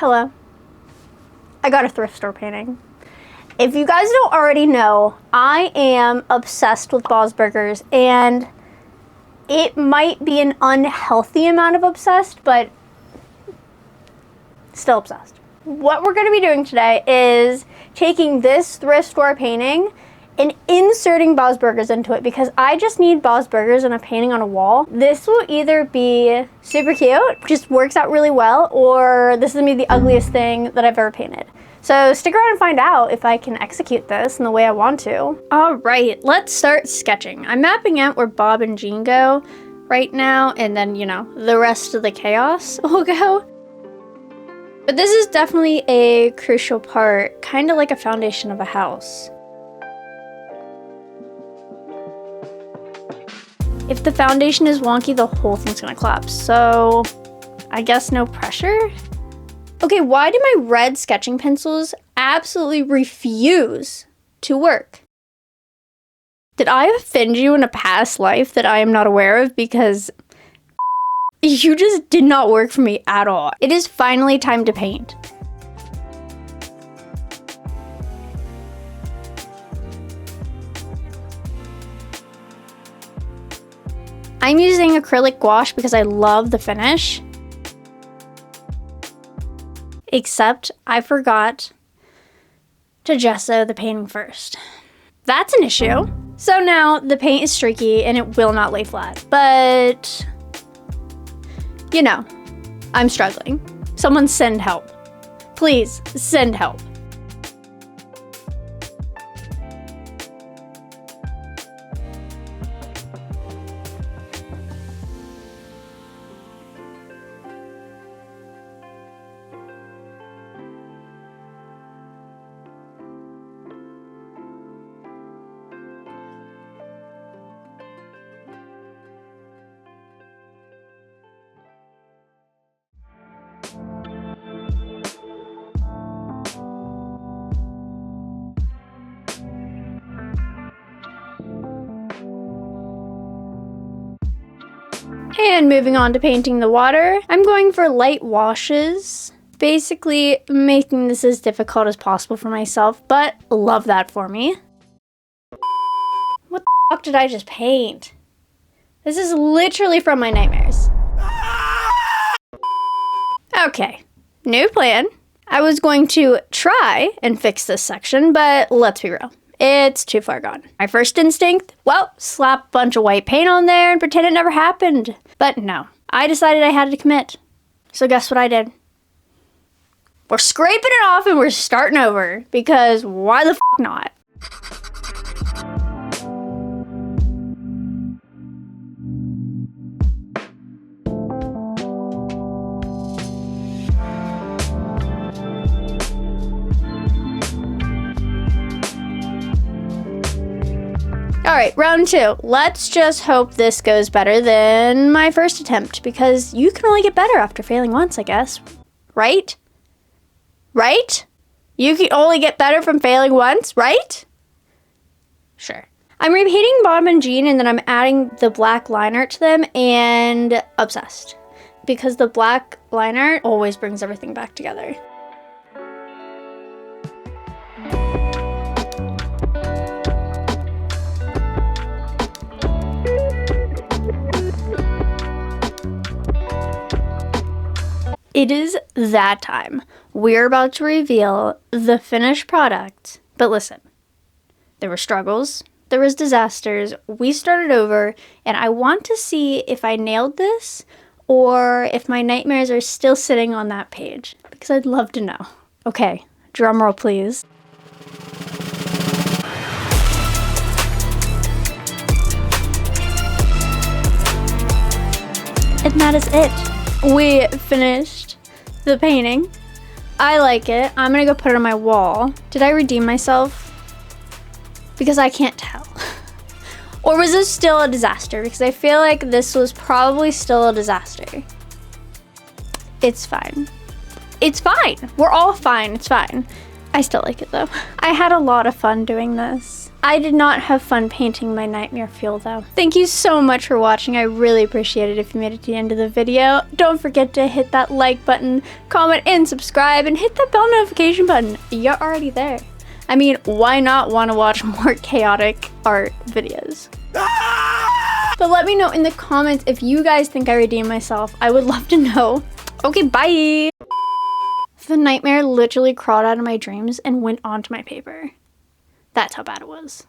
Hello. I got a thrift store painting. If you guys don't already know, I am obsessed with Bob's Burgers, and it might be an unhealthy amount of obsessed, but still obsessed. What we're going to be doing today is taking this thrift store painting and inserting Bob's Burgers into it, because I just need Bob's Burgers and a painting on a wall. This will either be super cute, just works out really well, or this is going to be the ugliest thing that I've ever painted. So stick around and find out if I can execute this in the way I want to. All right, let's start sketching. I'm mapping out where Bob and Jean go right now, and then, you know, the rest of the chaos will go. But this is definitely a crucial part, kind of like a foundation of a house. If the foundation is wonky, the whole thing's gonna collapse. So I guess no pressure? Okay, why do my red sketching pencils absolutely refuse to work? Did I offend you in a past life that I am not aware of? Because you just did not work for me at all. It is finally time to paint. I'm using acrylic gouache because I love the finish. Except I forgot to gesso the painting first. That's an issue. So now the paint is streaky and it will not lay flat, but you know, I'm struggling. Someone send help. Please send help. And moving on to painting the water, I'm going for light washes, basically making this as difficult as possible for myself, but love that for me. What the fuck did I just paint? This is literally from my nightmares. Okay, new plan. I was going to try and fix this section, but let's be real. It's too far gone. My first instinct, well, slap a bunch of white paint on there and pretend it never happened. But no, I decided I had to commit. So guess what I did? We're scraping it off and we're starting over, because why the f not? All right, round two. Let's just hope this goes better than my first attempt, because you can only get better after failing once, I guess. Right? Right? You can only get better from failing once, right? Sure. I'm repainting Bob and Jean, and then I'm adding the black line art to them, and obsessed. Because the black line art always brings everything back together. It is that time. We're about to reveal the finished product. But listen, there were struggles, there was disasters, we started over, and I want to see if I nailed this or if my nightmares are still sitting on that page, because I'd love to know. Okay, drum roll please. And that is it. We finished the painting. I like it. I'm gonna go put it on my wall. Did I redeem myself? Because I can't tell. Or was this still a disaster? Because I feel like this was probably still a disaster. It's fine. It's fine. We're all fine. It's fine. I still like it though. I had a lot of fun doing this. I did not have fun painting my nightmare fuel though. Thank you so much for watching. I really appreciate it if you made it to the end of the video. Don't forget to hit that like button, comment and subscribe, and hit that bell notification button. You're already there. I mean, why not want to watch more chaotic art videos? But let me know in the comments if you guys think I redeemed myself. I would love to know. Okay, bye! The nightmare literally crawled out of my dreams and went onto my paper. That's how bad it was.